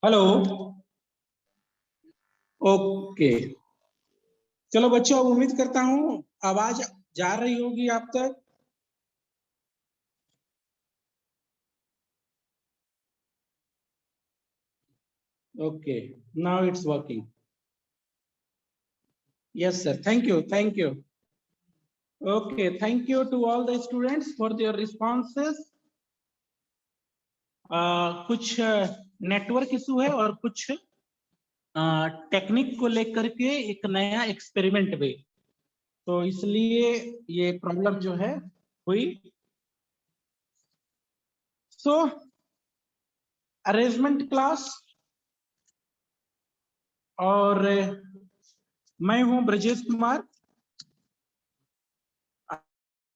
Hello. Okay, चलो बच्चों, अब उम्मीद करता हूँ आवाज जा रही होगी आप तक। Okay, now it's working. Yes sir, thank you, thank you. Okay, thank you to all the students for their responses. कुछ नेटवर्क इशू है और कुछ टेक्निक को लेकर के एक नया एक्सपेरिमेंट भी, तो इसलिए ये प्रॉब्लम जो है हुई। सो अरेंजमेंट क्लास, और मैं हूं Brajesh Kumar.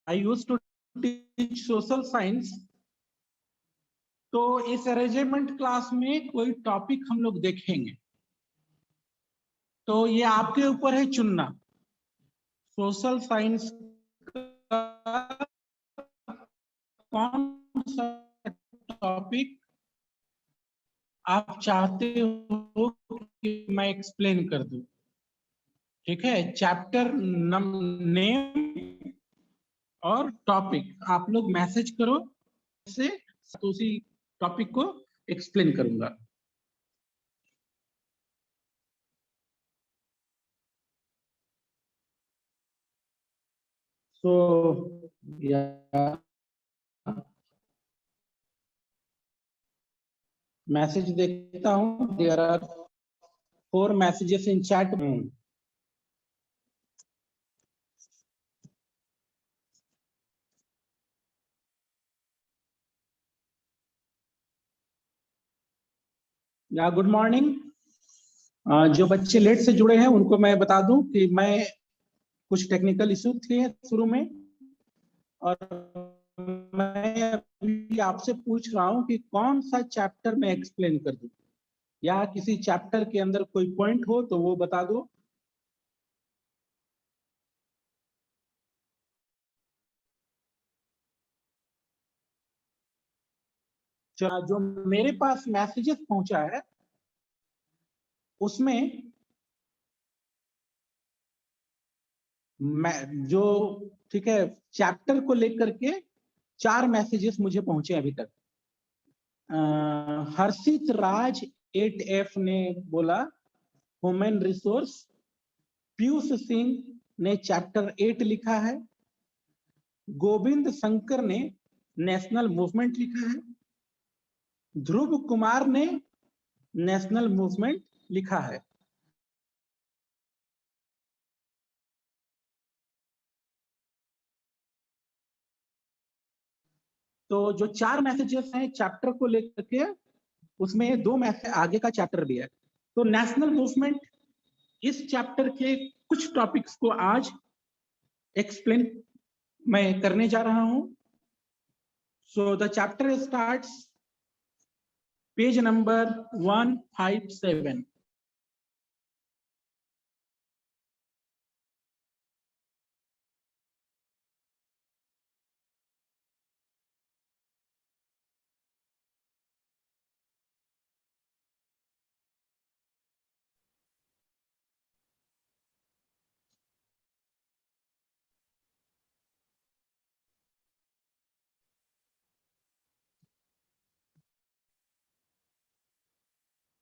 I used to teach social science. तो इस अरेंजमेंट क्लास में कोई टॉपिक हम लोग देखेंगे, तो ये आपके ऊपर है चुनना। सोशल साइंस का कौन सा टॉपिक आप चाहते हो कि मैं एक्सप्लेन कर दूं। ठीक है, चैप्टर नेम और टॉपिक आप लोग मैसेज करो, से उसी टॉपिक को एक्सप्लेन करूंगा। सो मैसेज देखता हूं, there are 4 messages in chat. या गुड मॉर्निंग। जो बच्चे लेट से जुड़े हैं उनको मैं बता दूं कि मैं कुछ टेक्निकल इशू थे शुरू में, और मैं अभी आपसे पूछ रहा हूं कि कौन सा चैप्टर मैं एक्सप्लेन कर दूं, या किसी चैप्टर के अंदर कोई पॉइंट हो तो वो बता दो। जो मेरे पास मैसेजेस पहुंचा है उसमें मैं जो, ठीक है, चैप्टर को लेकर के 4 मैसेजेस मुझे पहुंचे अभी तक। हर्षित राज 8F ने बोला ह्यूमन रिसोर्स। पीयूष सिंह ने चैप्टर 8 लिखा है। गोविंद शंकर ने नेशनल मूवमेंट लिखा है। ध्रुव कुमार ने नेशनल मूवमेंट लिखा है। तो जो 4 मैसेजेस हैं चैप्टर को लेकर के, उसमें 2 मैसेज आगे का चैप्टर भी है। तो नेशनल मूवमेंट, इस चैप्टर के कुछ टॉपिक्स को आज एक्सप्लेन मैं करने जा रहा हूं। So the chapter starts page number 157।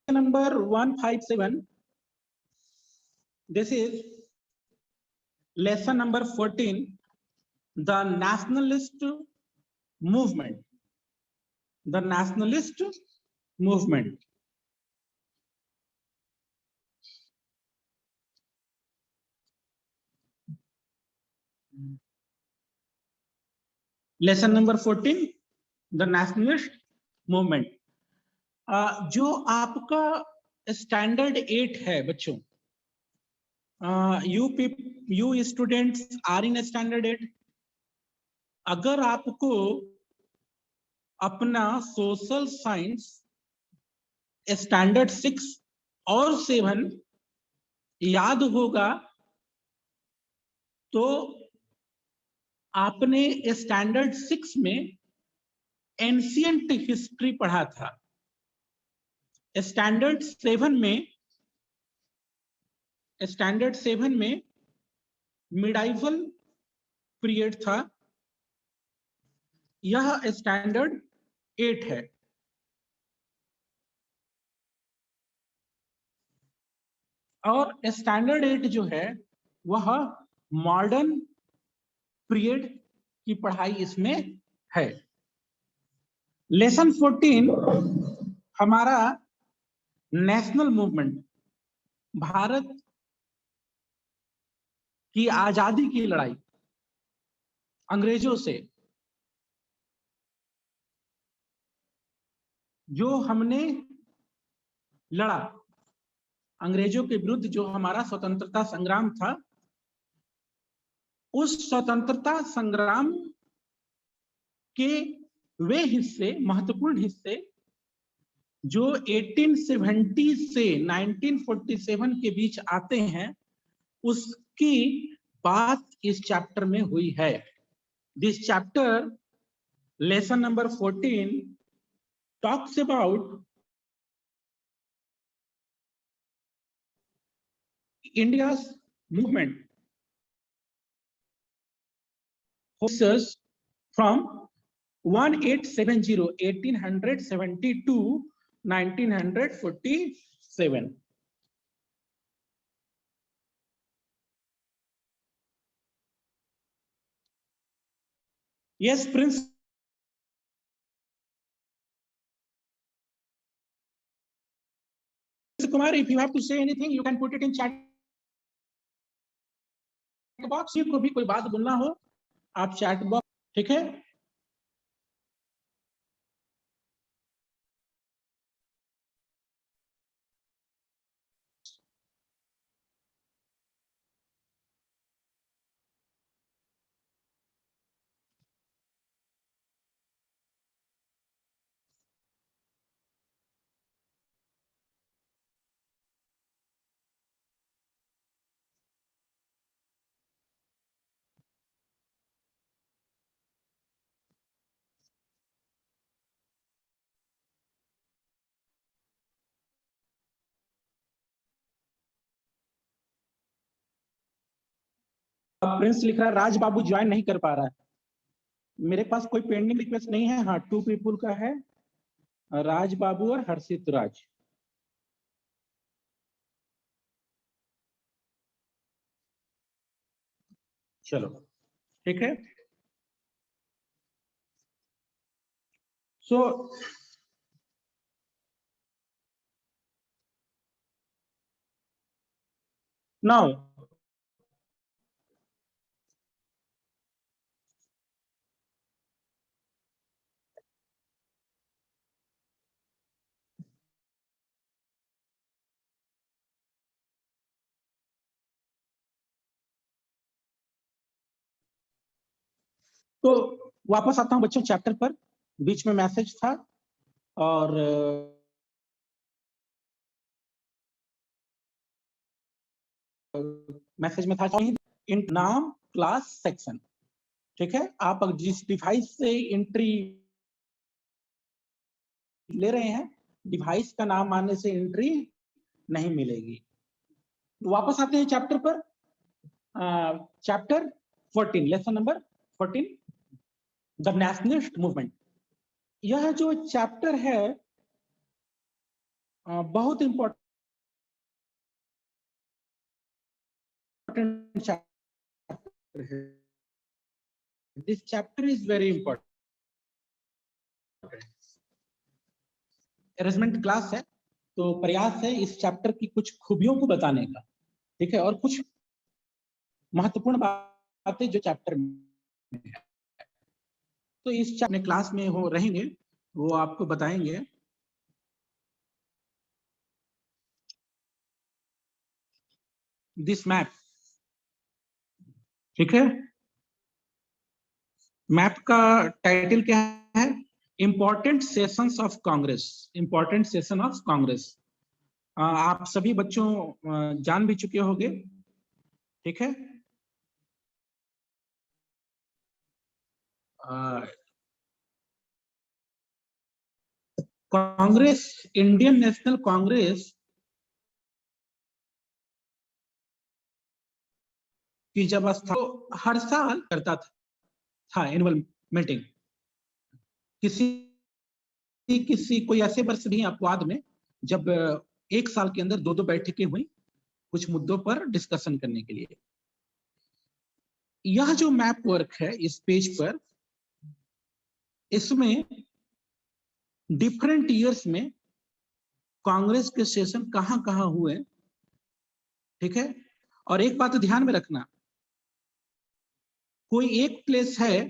Number 157, this is lesson number 14, the nationalist movement. The nationalist movement. Lesson number 14, the nationalist movement. जो आपका स्टैंडर्ड 8 है बच्चों, you students are in standard 8। अगर आपको अपना सोशल साइंस स्टैंडर्ड 6 और 7 याद होगा तो आपने स्टैंडर्ड 6 में एंशिएंट हिस्ट्री पढ़ा था। स्टैंडर्ड 7 में मिडाइवल पीरियड था, यह स्टैंडर्ड 8 है। और स्टैंडर्ड 8 जो है वह मॉडर्न पीरियड की पढ़ाई इसमें है। लेसन 14 हमारा नेशनल मूवमेंट, भारत की आजादी की लड़ाई अंग्रेजों से, जो हमने लड़ा अंग्रेजों के विरुद्ध, जो हमारा स्वतंत्रता संग्राम था, उस स्वतंत्रता संग्राम के वे हिस्से, महत्वपूर्ण हिस्से जो 1870 से 1947 के बीच आते हैं, उसकी बात इस चैप्टर में हुई है। This chapter, lesson number 14, talks about India's movement forces from 1870 to 1947. Yes, Prince Kumar, if you have to say anything, you can put it in chat box. को भी कोई बात बोलना हो, आप चैट बॉक्स, ठीक है। प्रिंस लिख रहा है राज बाबू ज्वाइन नहीं कर पा रहा है। मेरे पास कोई पेंडिंग रिक्वेस्ट नहीं है। हाँ, 2 पीपल का है, राज बाबू और हर्षित राज। चलो ठीक है। सो नाउ तो वापस आता हूं बच्चों चैप्टर पर। बीच में मैसेज था और मैसेज में था इन नाम क्लास सेक्शन, ठीक है। आप जिस डिवाइस से एंट्री ले रहे हैं, डिवाइस का नाम आने से एंट्री नहीं मिलेगी। वापस आते हैं चैप्टर पर। Chapter 14, lesson number 14, the nationalist movement. यह जो चैप्टर है बहुत इंपॉर्टेंट चैप्टर है। This chapter is very important. Arrangement class है तो प्रयास है इस चैप्टर की कुछ खूबियों को बताने का, ठीक है, और कुछ महत्वपूर्ण बातें जो चैप्टर में है, तो इस अपने क्लास में हो रहेंगे, वो आपको बताएंगे। दिस मैप, ठीक है, मैप का टाइटल क्या है? Important sessions of Congress. Important session of Congress आप सभी बच्चों जान भी चुके होंगे, ठीक है। कांग्रेस, इंडियन नेशनल कांग्रेस की जब तो हर साल करता था एनुअल मीटिंग। किसी कोई ऐसे वर्ष भी अपवाद में जब एक साल के अंदर 2-2 बैठकें हुई कुछ मुद्दों पर डिस्कशन करने के लिए। यह जो मैप वर्क है इस पेज पर, इसमें डिफरेंट ईयर्स में कांग्रेस के सेशन कहां कहां हुए, ठीक है। और एक बात ध्यान में रखना, कोई एक प्लेस है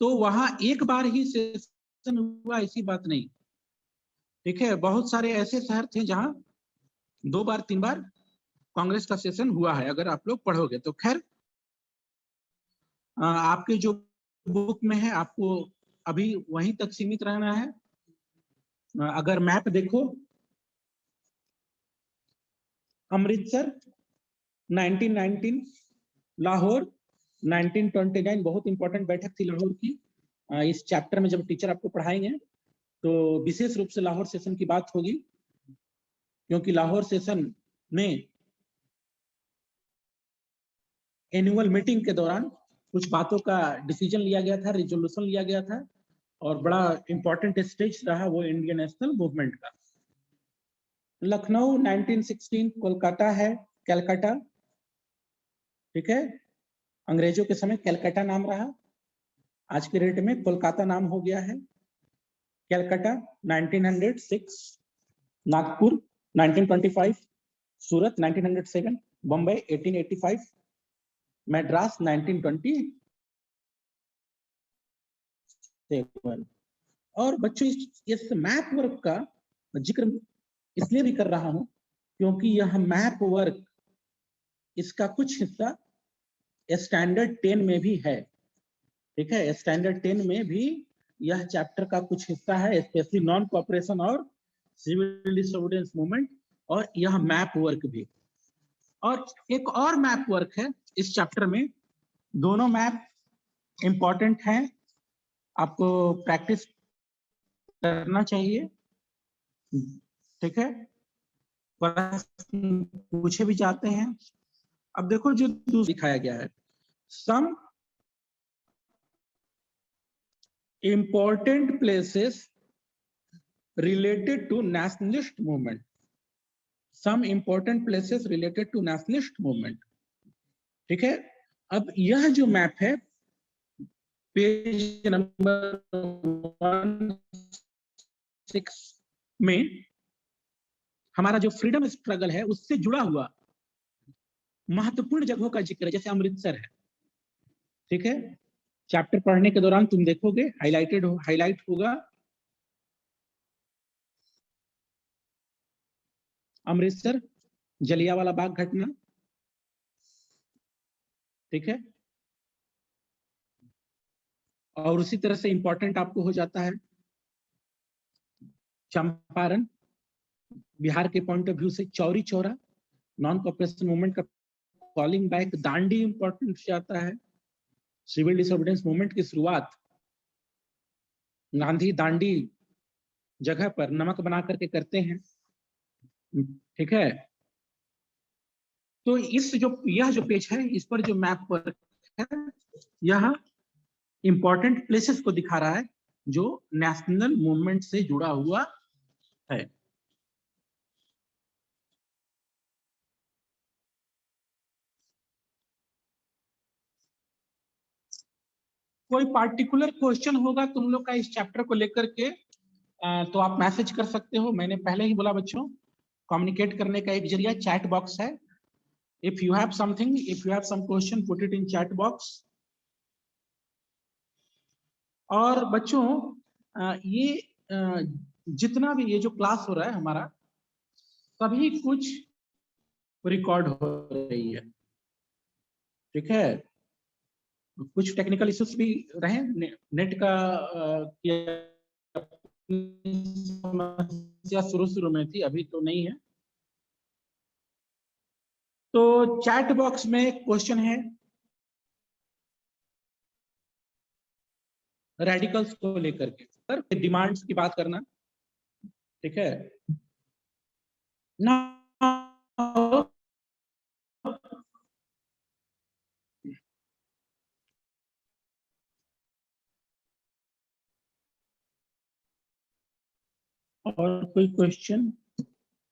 तो वहां एक बार ही सेशन हुआ ऐसी बात नहीं, ठीक है। बहुत सारे ऐसे शहर थे जहां 2 बार 3 बार कांग्रेस का सेशन हुआ है, अगर आप लोग पढ़ोगे तो। खैर, आपके जो बुक में है आपको अभी वहीं तक सीमित रहना है। अगर मैप देखो, अमृतसर 1919, लाहौर 1929, बहुत इंपॉर्टेंट बैठक थी लाहौर की। इस चैप्टर में जब टीचर आपको पढ़ाएंगे तो विशेष रूप से लाहौर सेशन की बात होगी, क्योंकि लाहौर सेशन में एनुअल मीटिंग के दौरान कुछ बातों का डिसीजन लिया गया था, रिजोल्यूशन लिया गया था, और बड़ा इंपॉर्टेंट स्टेज रहा वो इंडियन नेशनल मूवमेंट का। लखनऊ 1916, कोलकाता है कैलकाटा, ठीक है। अंग्रेजों के समय कैलकाटा नाम रहा, आज के डेट में कोलकाता नाम हो गया है। कैलकाटा 1906, नागपुर 1925, सूरत 1907, बम्बई 1885, मद्रास 1927। और बच्चों इस मैप वर्क का जिक्र इसलिए भी कर रहा हूं क्योंकि यह मैप वर्क, इसका कुछ हिस्सा स्टैंडर्ड 10 में भी है, ठीक है। स्टैंडर्ड 10 में भी यह चैप्टर का कुछ हिस्सा है, स्पेशली नॉन कोऑपरेशन और सिविल डिसोबीडियंस मूवमेंट, और यह मैप वर्क भी। और एक और मैप वर्क है इस चैप्टर में, दोनों मैप इंपॉर्टेंट हैं, आपको प्रैक्टिस करना चाहिए, ठीक है। पूछे भी जाते हैं। अब देखो जो दिखाया गया है, सम important places related to nationalist movement, some important places related to nationalist movement, ठीक है। अब यह जो मैप है पेज नंबर 16 में हमारा जो फ्रीडम स्ट्रगल है उससे जुड़ा हुआ महत्वपूर्ण जगहों का जिक्र है, जैसे अमृतसर है, ठीक है। चैप्टर पढ़ने के दौरान तुम देखोगे हाईलाइट होगा अमृतसर, जलियांवाला बाग घटना, ठीक है। और उसी तरह से इंपॉर्टेंट आपको हो जाता है चंपारण, बिहार के पॉइंट ऑफ व्यू से Chauri Chaura, non cooperation movement का कॉलिंग बैक, दांडी इंपॉर्टेंट हो जाता है, सिविल डिसोबीडियंस मूवमेंट की शुरुआत गांधी दांडी जगह पर नमक बना करके करते हैं, ठीक है। तो यह जो पेज है इस पर जो मैप पर है, यह इंपॉर्टेंट प्लेसेस को दिखा रहा है जो नेशनल मूवमेंट से जुड़ा हुआ है। कोई पार्टिकुलर क्वेश्चन होगा तुम लोग का इस चैप्टर को लेकर के तो आप मैसेज कर सकते हो। मैंने पहले ही बोला बच्चों, कम्युनिकेट करने का एक जरिया चैट बॉक्स है। If you have something, if you have some question, put it in chat box. और बच्चों ये जितना भी ये जो क्लास हो रहा है हमारा, सभी कुछ रिकॉर्ड हो रही है, ठीक है। कुछ टेक्निकल इश्यूज भी रहे, नेट का समस्या शुरू में थी, अभी तो नहीं है। तो चैट बॉक्स में क्वेश्चन है रेडिकल्स को लेकर के, सर डिमांड्स की बात करना, ठीक है ना। और कोई क्वेश्चन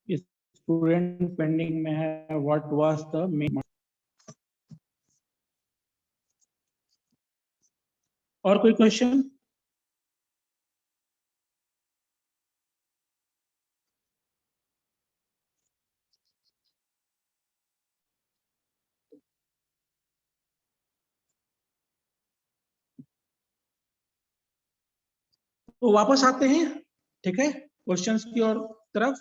स्टूडेंट पेंडिंग में है? What was the main? और कोई क्वेश्चन? तो वापस आते हैं, ठीक है, क्वेश्चंस की और तरफ।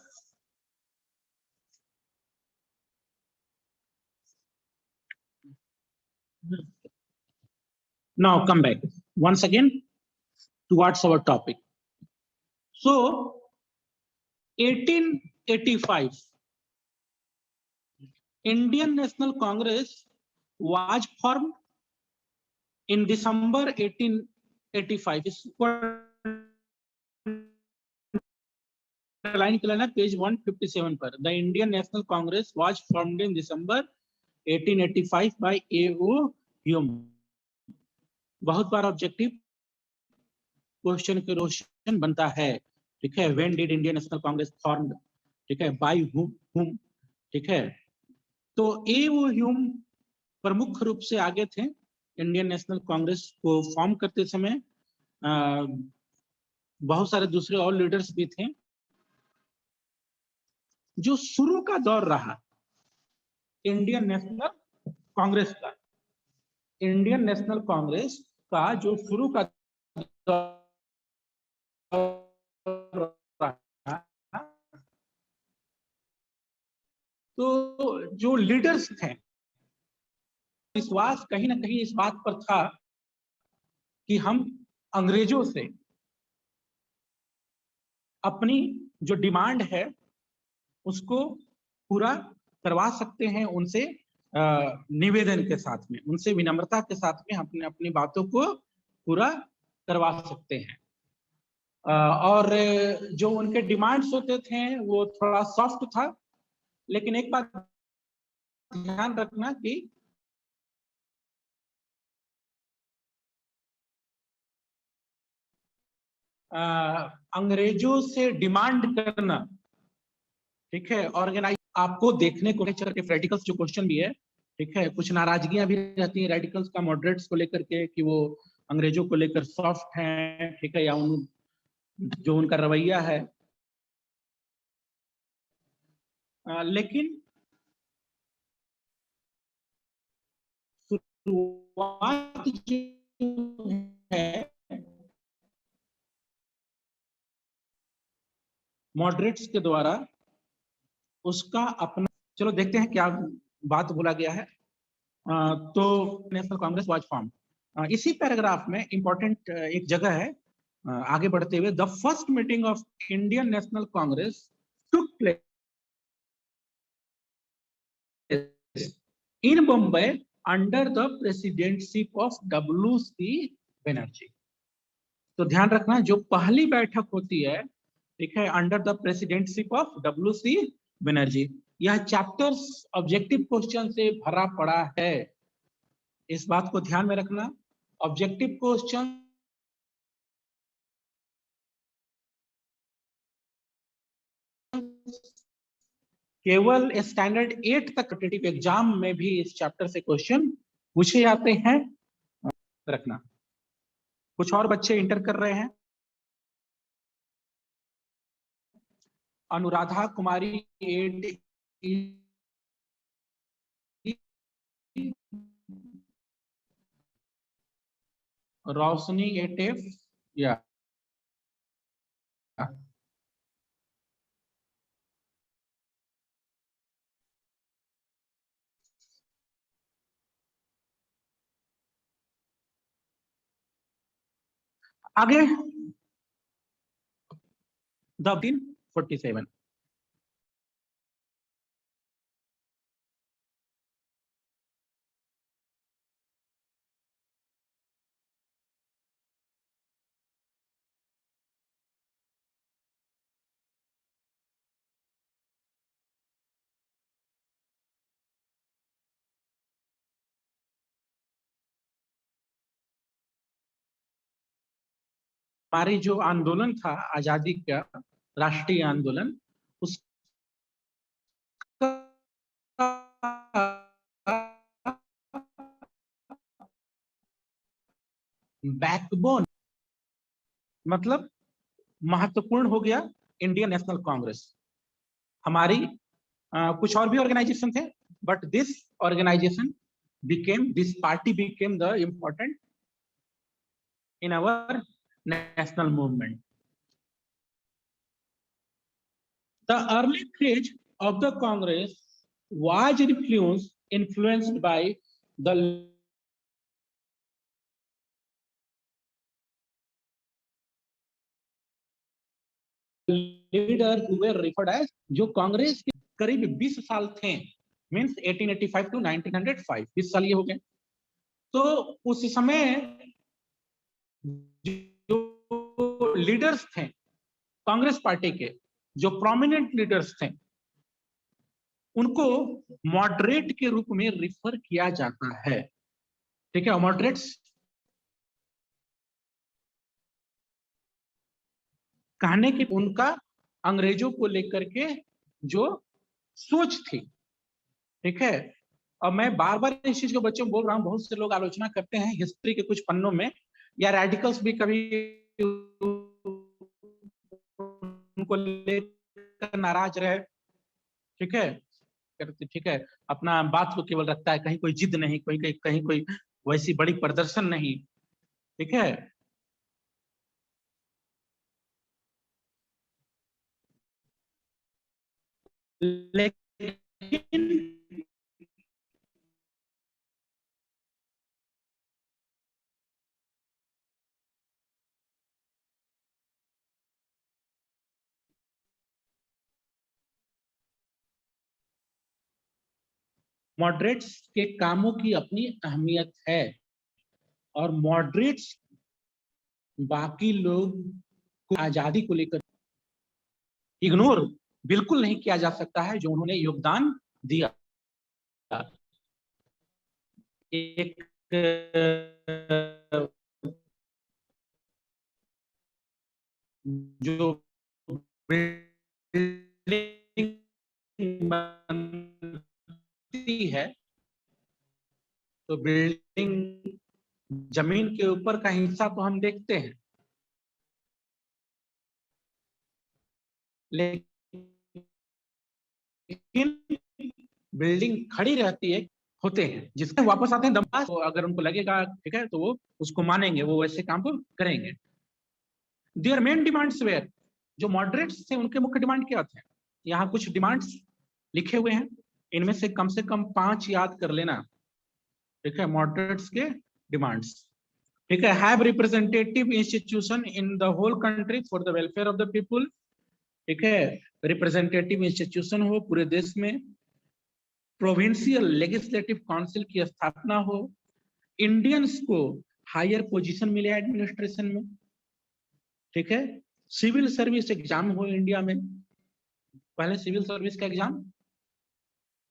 Now come back once again towards our topic. So 1885, Indian National Congress was formed in December 1885. इसको लाइन के लेना पेज 157 पर। The Indian National Congress was formed in December 1885 by A.O. Hume. बहुत बार ऑब्जेक्टिव क्वेश्चन के question बनता है, ठीक है। When did Indian national Congress formed, ठीक है, बाय हुम, ठीक है। तो A.O. ह्यूम प्रमुख रूप से आगे थे इंडियन नेशनल कांग्रेस को फॉर्म करते समय। बहुत सारे दूसरे और लीडर्स भी थे। जो शुरू का दौर रहा इंडियन नेशनल कांग्रेस का, इंडियन नेशनल कांग्रेस का जो शुरू का दौर रहा, तो जो लीडर्स थे, विश्वास कहीं ना कहीं इस बात पर था कि हम अंग्रेजों से अपनी जो डिमांड है उसको पूरा करवा सकते हैं, उनसे निवेदन के साथ में, उनसे विनम्रता के साथ में अपने अपनी बातों को पूरा करवा सकते हैं। और जो उनके डिमांड्स होते थे वो थोड़ा सॉफ्ट था। लेकिन एक बात ध्यान रखना कि अंग्रेजों से डिमांड करना, ठीक है, ऑर्गेनाइज आपको देखने को रेडिकल्स जो क्वेश्चन भी है, ठीक है, कुछ नाराजगियां भी रहती हैं रेडिकल्स का मॉडरेट्स को लेकर के कि वो अंग्रेजों को लेकर सॉफ्ट हैं, ठीक है, या जो उनका रवैया है। लेकिन शुरुआत जो है मॉडरेट्स के द्वारा, उसका अपना, चलो देखते हैं क्या बात बोला गया है। तो नेशनल कांग्रेस वाज फॉर्म, इसी पैराग्राफ में इंपॉर्टेंट एक जगह है। आगे बढ़ते हुए, the first meeting of Indian national Congress took place in Bombay under the presidentship of W.C. Banerjee. तो ध्यान रखना, जो पहली बैठक होती है, ठीक है, under the presidentship of W.C. Banerjee, यह चैप्टर्स ऑब्जेक्टिव क्वेश्चन से भरा पड़ा है। इस बात को ध्यान में रखना, ऑब्जेक्टिव क्वेश्चन केवल स्टैंडर्ड 8 तक कॉम्पिटिटिव एग्जाम में भी इस चैप्टर से क्वेश्चन पूछे जाते हैं। रखना, कुछ और बच्चे इंटर कर रहे हैं। अनुराधा कुमारी 8, रोशनी 8F, या आगे द 47। हमारी जो आंदोलन था आजादी का, राष्ट्रीय आंदोलन, उसका बैकबोन मतलब महत्वपूर्ण हो गया इंडियन नेशनल कांग्रेस। हमारी कुछ और भी ऑर्गेनाइजेशन थे, but this organisation became, this party became the important in our national movement. The early stage of the Congress was influenced by the leader who were referred as, जो कांग्रेस के करीब 20 साल थे, मीन्स 1885 टू 1905, 20 साल ये हो गए। तो उस समय जो लीडर्स थे कांग्रेस पार्टी के, जो प्रोमिनेंट लीडर्स थे, उनको मॉडरेट के रूप में रिफर किया जाता है। ठीक है, मॉडरेट्स कहने की उनका अंग्रेजों को लेकर के जो सोच थी। ठीक है, और मैं बार बार इस चीज को बच्चों बोल रहा हूं, बहुत से लोग आलोचना करते हैं हिस्ट्री के कुछ पन्नों में, या रेडिकल्स भी कभी उनको लेकर नाराज रहे। ठीक है, ठीक है, अपना बात को केवल रखता है, कहीं कोई जिद नहीं, कहीं कोई वैसी बड़ी प्रदर्शन नहीं। ठीक है, लेकिन मॉडरेट्स के कामों की अपनी अहमियत है, और मॉडरेट्स बाकी लोग को आजादी को लेकर इग्नोर बिल्कुल नहीं किया जा सकता है, जो उन्होंने योगदान दिया। एक जो बिल्डिंग बनती है, तो बिल्डिंग जमीन के ऊपर का हिस्सा तो हम देखते हैं, लेकिन बिल्डिंग खड़ी रहती है, होते हैं जिसके वापस आते हैं दमपास, तो अगर उनको लगेगा ठीक है तो वो उसको मानेंगे, वो वैसे काम को करेंगे। देयर मेन डिमांड्स वेयर, जो मॉडरेट्स थे उनके मुख्य डिमांड क्या थे? यहाँ कुछ डिमांड्स लिखे हुए हैं, इनमें से कम 5 याद कर लेना। ठीक है, मॉडरेट्स के डिमांड्स। ठीक है, have representative institution in the whole country for the welfare of the people. ठीक है, रिप्रेजेंटेटिव इंस्टीट्यूशन हो पूरे देश में, प्रोविंशियल लेजिस्लेटिव काउंसिल की स्थापना हो, इंडियंस को हायर पोजीशन मिले एडमिनिस्ट्रेशन में। ठीक है, सिविल सर्विस एग्जाम हो इंडिया में। पहले सिविल सर्विस का एग्जाम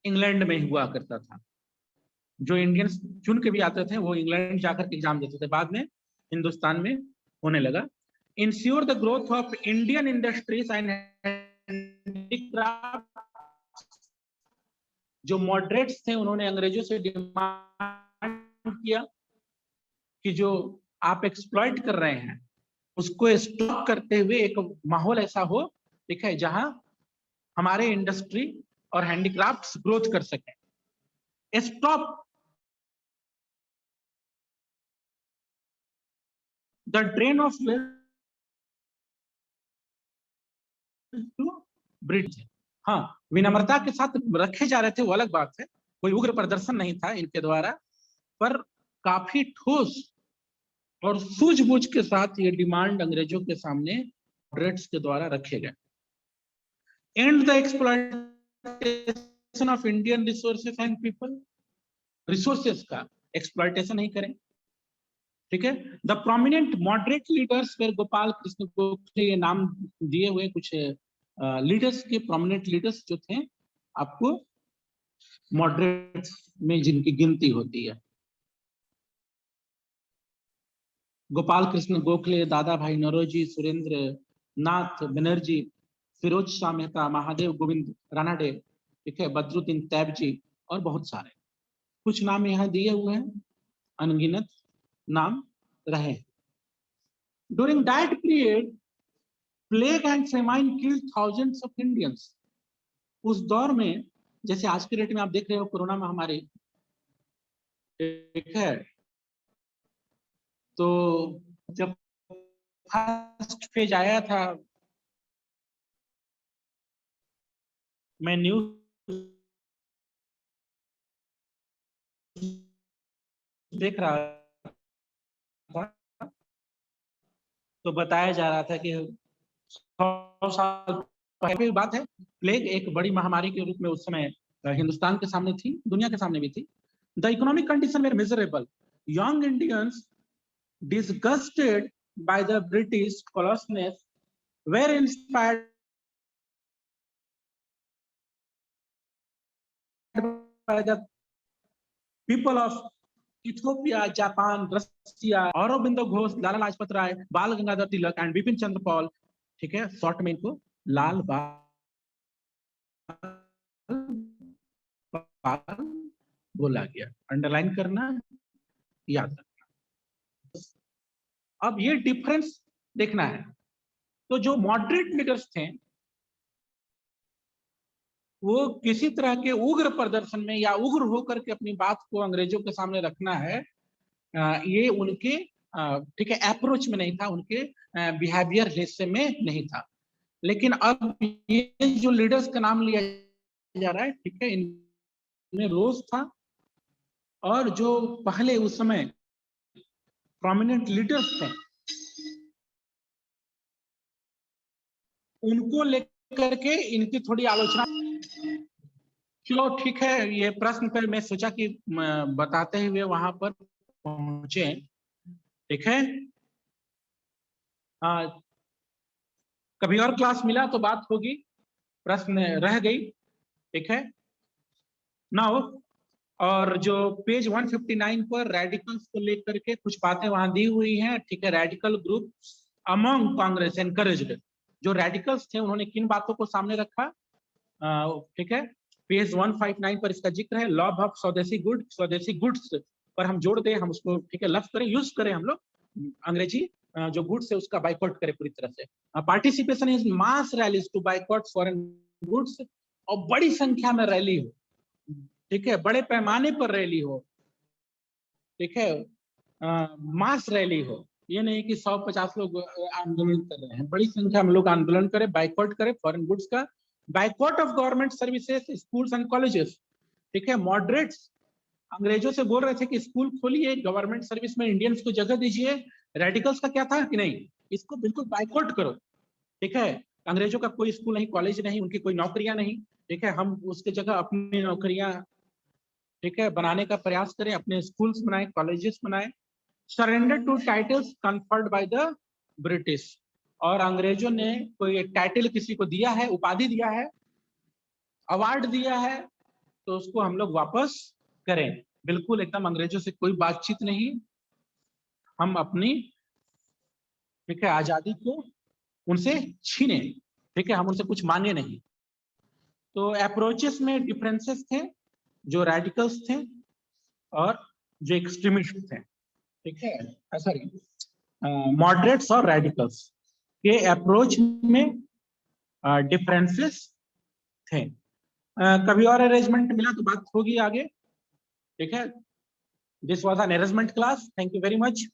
इंग्लैंड में हुआ करता था, जो इंडियंस चुन के भी आते थे वो इंग्लैंड जाकर के एग्जाम देते थे, बाद में हिंदुस्तान में होने लगा। Ensure the growth of Indian industries and handicraft, जो मॉडरेट्स थे उन्होंने अंग्रेजों से डिमांड किया कि जो आप एक्सप्लॉइट कर रहे हैं उसको स्टॉप करते हुए एक माहौल ऐसा हो, ठीक है, जहां हमारे इंडस्ट्री और हैंडीक्राफ्ट्स ग्रोथ कर सके। Stop the drain of to bridge. हाँ, विनम्रता के साथ रखे जा रहे थे, वो अलग बात है, कोई उग्र प्रदर्शन नहीं था इनके द्वारा, पर काफी ठोस और सूझबूझ के साथ ये डिमांड अंग्रेजों के सामने मॉडरेट्स के द्वारा रखे गए। And the exploitation of Indian resources and people, resources का एक्सप्लॉयटेशन नहीं करें। ठीक है, द प्रोमिनेंट मॉडरेट लीडर्स फिर गोपाल कृष्ण गोखले, ये नाम दिए हुए कुछ लीडर्स के, प्रोमिनेंट लीडर्स जो थे आपको मॉडरेट्स में जिनकी गिनती होती है। गोपाल कृष्ण गोखले, दादा भाई नौरोजी, सुरेंद्र नाथ बनर्जी, फिरोज शाह मेहता, महादेव गोविंद रानाडे, ठीक है, बदरुद्दीन तैबजी और बहुत सारे। कुछ नाम यहाँ दिए हुए हैं, अनगिनत नाम रहे। During that period plague and famine killed thousands of Indians. उस दौर में जैसे आज के डेट में आप देख रहे हो कोरोना महामारी, ठीक है, तो जब फर्स्ट फेज आया था, मैं न्यूज देख रहा था तो बताया जा रहा था कि 100 साल पहले की बात है, प्लेग एक बड़ी महामारी के रूप में उस समय हिंदुस्तान के सामने थी, दुनिया के सामने भी थी। The economic condition were miserable, young Indians disgusted by the British colonists were inspired by the people of Ethiopia, Japan, Russia, Aurobindo Ghosh, Lala Lajpat Rai, Bal Gangadhar Tilak and Bipin Chandra Pal, ठीक है, शॉर्ट में इनको लाल बाल बोला गया। अंडरलाइन करना, याद रखना। अब ये डिफरेंस देखना है। तो जो मॉडरेट लीडर्स थे वो किसी तरह के उग्र प्रदर्शन में या उग्र होकर के अपनी बात को अंग्रेजों के सामने रखना है, ये उनके ठीक है अप्रोच में नहीं था, उनके बिहेवियर हिस्से में नहीं था। लेकिन अब ये जो लीडर्स का नाम लिया जा रहा है, ठीक है, इनमें रोज था और जो पहले उस समय प्रोमिनेंट लीडर्स थे उनको लेकर के इनकी थोड़ी आलोचना। चलो ठीक है, ये प्रश्न पर मैं सोचा कि बताते हुए वहां पर पहुंचे, ठीक है। कभी और क्लास मिला तो बात होगी, प्रश्न रह गई, ठीक है। नाउ और जो पेज 159 पर रेडिकल्स को लेकर के कुछ बातें वहां दी हुई हैं, ठीक है। Radical group among Congress encouraged, जो रेडिकल्स थे उन्होंने किन बातों को सामने रखा, ठीक है। पेज 159 पर इसका जिक्र है। लव ऑफ स्वदेशी गुड, स्वदेशी गुड्स पर हम जोड़ दें, हम उसको ठीक है लफ्ज करें, यूज करें हम लोग अंग्रेजी, जो गुड्स है उसका बाइकआउट करें पूरी तरह से। Participation is mass rallies to boycott foreign goods, और बड़ी संख्या में रैली हो, ठीक है, बड़े पैमाने पर रैली हो, ठीक है, मास रैली हो, ये नहीं कि 100-50 लोग आंदोलन कर रहे हैं, बड़ी संख्या में लोग आंदोलन करें, बाइकआउट करें फॉरेन गुड्स का। Boycott of government services, schools and colleges, ठीक है। मॉडरेट्स अंग्रेजों से बोल रहे थे कि स्कूल खोलिए, गवर्नमेंट सर्विस में इंडियंस को जगह दीजिए। रेडिकल्स का क्या था कि नहीं, इसको बिल्कुल बाइकआउट करो, ठीक है। अंग्रेजों का कोई स्कूल नहीं, कॉलेज नहीं, उनकी कोई नौकरियां नहीं, ठीक है, हम उसके जगह अपनी नौकरियां, ठीक है, बनाने का प्रयास करें, अपने स्कूल्स बनाए, कॉलेजेस बनाए। Surrender to titles conferred by the British, और अंग्रेजों ने कोई टाइटल किसी को दिया है, उपाधि दिया है, अवार्ड दिया है, तो उसको हम लोग वापस करें। बिल्कुल एकदम अंग्रेजों से कोई बातचीत नहीं, हम अपनी ठीक है आजादी को उनसे छीने, ठीक है, हम उनसे कुछ मांगे नहीं। तो अप्रोचेस में डिफरेंसेस थे, जो रेडिकल्स थे और जो एक्सट्रीमिस्ट थे, ठीक है, सॉरी मॉडरेट्स और रेडिकल्स के अप्रोच में डिफरेंसेस थे। कभी और अरेंजमेंट मिला तो बात होगी आगे, ठीक है। This was an arrangement class, thank you very much.